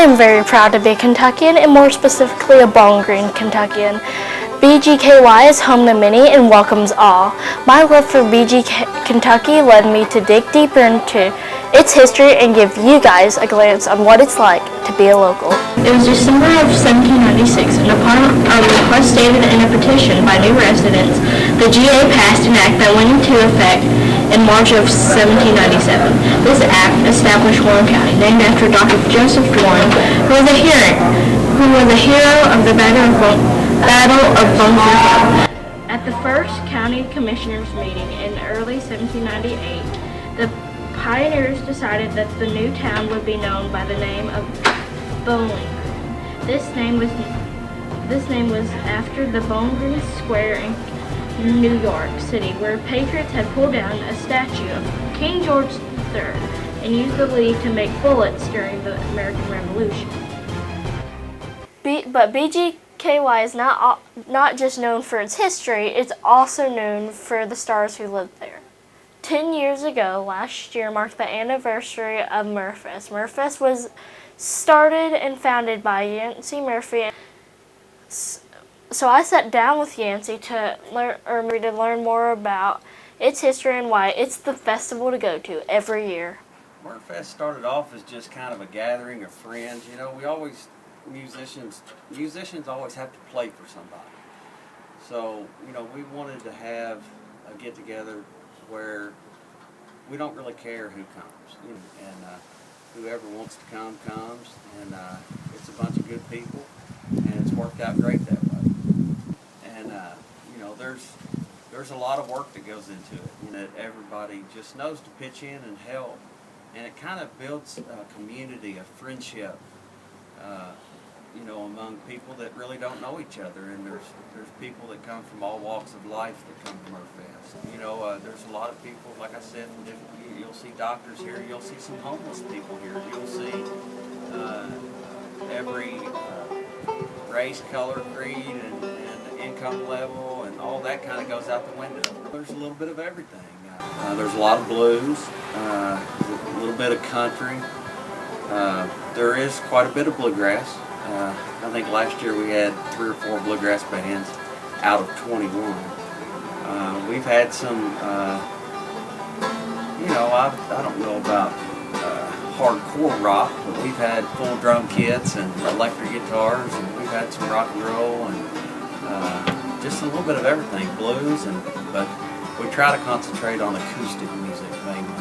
am very proud to be a Kentuckian, and more specifically a Bowling Green Kentuckian. BGKY is home to many and welcomes all. My love for Kentucky led me to dig deeper into its history and give you guys a glance on what it's like to be a local. It was December of 1796, and upon a request stated in a petition by new residents, the GA passed an act that went into effect in March of 1797. This act established Warren County, named after Dr. Joseph Warren, who was a hero of the Battle of Bunker Hill. At the first county commissioners meeting in early 1798, the pioneers decided that the new town would be known by the name of Bowling Green. This name was after the Bowling Green Square in New York City, where patriots had pulled down a statue of King George III and used the lead to make bullets during the American Revolution. But BGKY is not just known for its history, it's also known for the stars who lived there. 10 years ago, last year, marked the anniversary of Murfest. Murfest was started and founded by Yancey Murphy. So I sat down with Yancey to learn more about its history and why it's the festival to go to every year. Murfest started off as just kind of a gathering of friends. You know, musicians always have to play for somebody. So, you know, we wanted to have a get-together where we don't really care who comes, and whoever wants to come comes, and it's a bunch of good people, and it's worked out great that way. And you know, there's a lot of work that goes into it, and that everybody just knows to pitch in and help, and it kind of builds a community, a friendship, you know, among people that really don't know each other, and there's people that come from all walks of life that come to Murfest. You know, there's a lot of people, like I said, you'll see doctors here, you'll see some homeless people here, you'll see every race, color, creed, and income level, and all that kind of goes out the window. There's a little bit of everything. There's a lot of blues, a little bit of country. There is quite a bit of bluegrass. I think last year we had 3 or 4 bluegrass bands out of 21. We've had some, you know, I don't know about hardcore rock, but we've had full drum kits and electric guitars, and we've had some rock and roll, and just a little bit of everything, blues, but we try to concentrate on acoustic music mainly.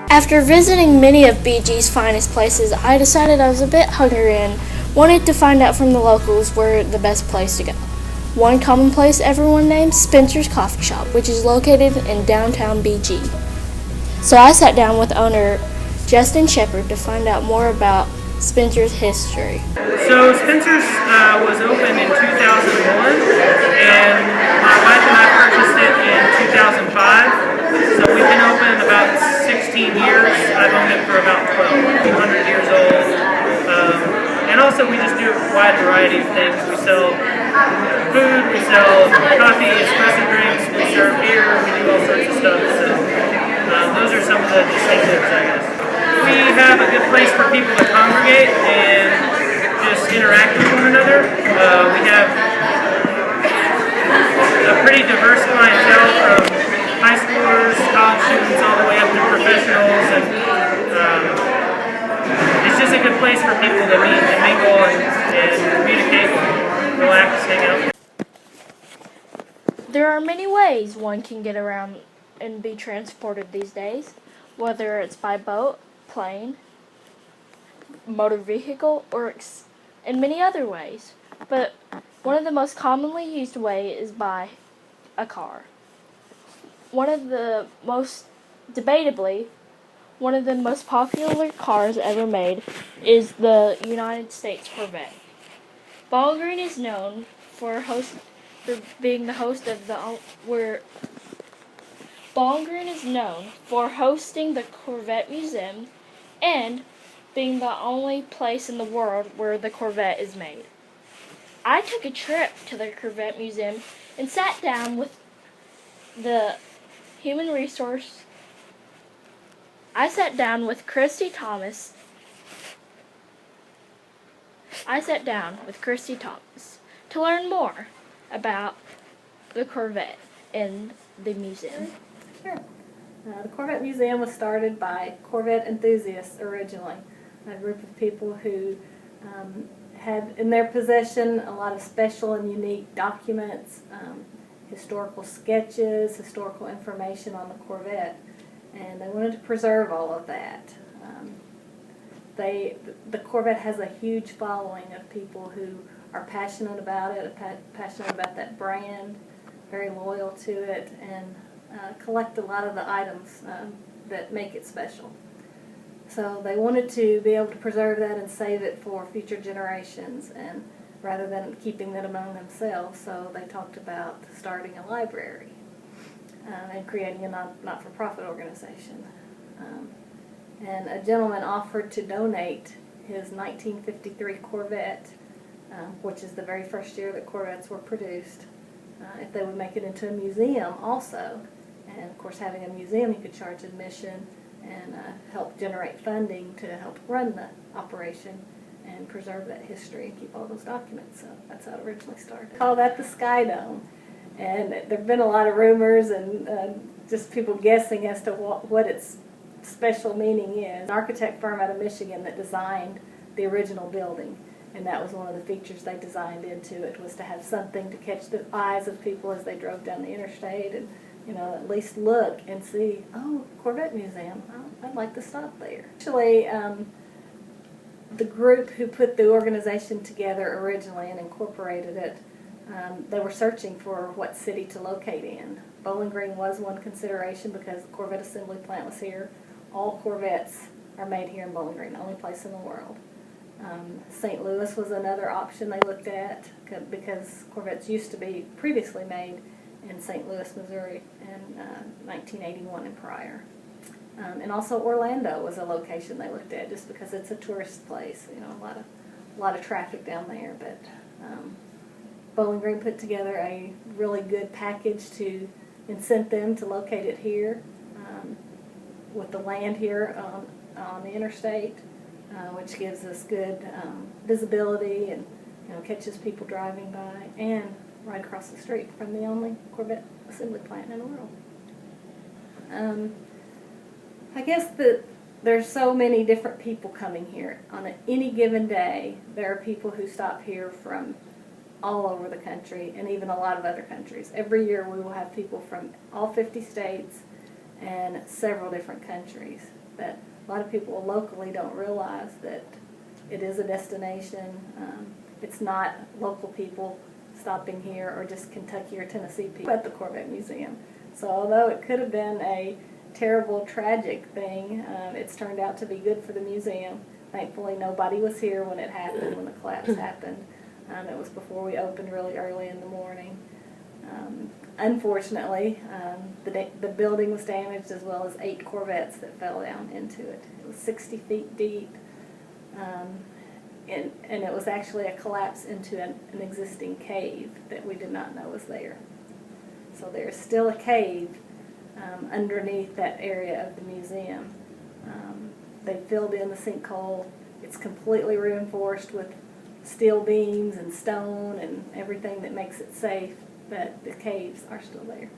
After visiting many of BG's finest places, I decided I was a bit hungry and wanted to find out from the locals where the best place to go. One common place everyone names Spencer's Coffee Shop, which is located in downtown BG. So I sat down with owner Justin Shepard to find out more about Spencer's history. So Spencer's was opened in 2001, and my wife and I purchased it in 2005. So we've been open about 16 years. I've owned it for about 12, 100 years old. And also we just do a wide variety of things. We sell food, we sell coffee, espresso drinks, we serve beer, we do all sorts of stuff. So those are some of the distinctives, I guess. We have a good place for people to congregate and just interact with one another. We have a pretty diverse clientele from high schoolers, college students, all the way up to professionals, and it's just a good place for people to meet and mingle and communicate, and relax, hang out. There are many ways one can get around and be transported these days, whether it's by boat, plane, motor vehicle, or in many other ways. But one of the most commonly used ways is by a car. One of the most popular cars ever made is the United States Corvette. Bowling Green is known for being the host of Bowling Green is known for hosting the Corvette Museum and being the only place in the world where the Corvette is made. I took a trip to the Corvette Museum and sat down with the human resource I sat down with Christy Thomas to learn more about the Corvette in the museum. Sure. The Corvette Museum was started by Corvette enthusiasts originally, a group of people who had in their possession a lot of special and unique documents, historical sketches, historical information on the Corvette, and they wanted to preserve all of that. The Corvette has a huge following of people who are passionate about it, passionate about that brand, very loyal to it, and collect a lot of the items that make it special. So they wanted to be able to preserve that and save it for future generations, and rather than keeping that among themselves, so they talked about starting a library and creating a not-for-profit organization. And a gentleman offered to donate his 1953 Corvette, which is the very first year that Corvettes were produced, if they would make it into a museum also. And of course, having a museum, you could charge admission and help generate funding to help run the operation and preserve that history and keep all those documents. So that's how it originally started. Call that the Sky Dome. And there have been a lot of rumors and just people guessing as to what its special meaning is. An architect firm out of Michigan that designed the original building, and that was one of the features they designed into it, was to have something to catch the eyes of people as they drove down the interstate and, you know, at least look and see, oh, Corvette Museum, oh, I'd like to stop there. Actually, the group who put the organization together originally and incorporated it, they were searching for what city to locate in. Bowling Green was one consideration because the Corvette assembly plant was here. All Corvettes are made here in Bowling Green, the only place in the world. St. Louis was another option they looked at because Corvettes used to be previously made in St. Louis, Missouri in 1981 and prior. And also Orlando was a location they looked at just because it's a tourist place, you know, a lot of traffic down there. But Bowling Green put together a really good package to incent them to locate it here with the land here on the interstate, which gives us good visibility and, you know, catches people driving by, and right across the street from the only Corvette assembly plant in the world. I guess that there's so many different people coming here. On any given day, there are people who stop here from all over the country and even a lot of other countries. Every year we will have people from all 50 states and several different countries. That a lot of people locally don't realize that it is a destination. It's not local people stopping here or just Kentucky or Tennessee people at the Corvette Museum. So although it could have been a terrible, tragic thing, it's turned out to be good for the museum. Thankfully nobody was here when it happened, when the collapse happened. It was before we opened really early in the morning. Unfortunately, the building was damaged, as well as 8 Corvettes that fell down into it. It was 60 feet deep, and it was actually a collapse into an existing cave that we did not know was there. So there's still a cave underneath that area of the museum. They filled in the sinkhole. It's completely reinforced with steel beams and stone and everything that makes it safe, but the caves are still there.